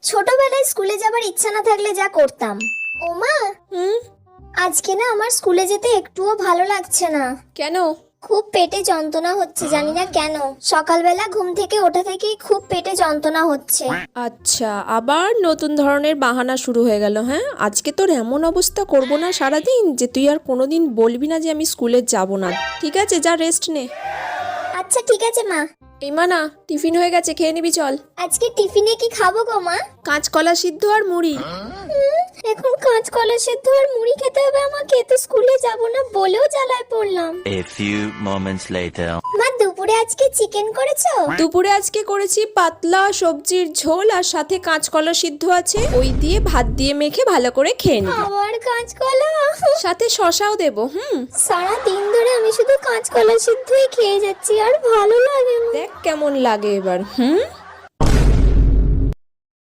ছোটবেলায় স্কুলে যাবার ইচ্ছা না থাকলে যা করতাম। ওমা, আজকে না আমার স্কুলে যেতে একটুও ভালো লাগছে না। কেন? খুব পেটে যন্ত্রণা হচ্ছে, জানি না কেন। সকালবেলা ঘুম থেকে ওঠা থেকেই খুব পেটে যন্ত্রণা হচ্ছে। আচ্ছা, আবার নতুন ধরনের বাহানা শুরু হয়ে গেল। হ্যাঁ, আজকে তোর এমন অবস্থা করব না সারাদিন যে তুই আর কোনোদিন বলবি না যে আমি স্কুলে যাব না। ঠিক আছে, যা রেস্ট নে। আচ্ছা ঠিক আছে মা। এই মানা, টিফিন হয়ে গেছে, খেয়ে নিবি চল। আজকে টিফিনে কি খাবো গো মা? কাঁচকলা সিদ্ধ আর মুড়ি। এখন কাঁচকলা সেদ্ধ আর মুড়ি খেতে হবে আমাকে? তো স্কুলে যাব না বলেও জ্বালায় পড়লাম। A few moments later. মা, দুপুরে আজকে চিকেন করেছো? দুপুরে আজকে করেছি পাতলা সবজির ঝোল, আর সাথে কাঁচকলা সিদ্ধ আছে, ওই দিয়ে ভাত দিয়ে মেখে ভালো করে খেয়ে নিবি। আবার কাঁচকলা? সাথে শশাও দেবো। সারা দিন ধরে আমি শুধু কাঁচকলা সিদ্ধই খেয়ে যাচ্ছি, আর ভালো লাগে না। দেখ কেমন লাগে এবার।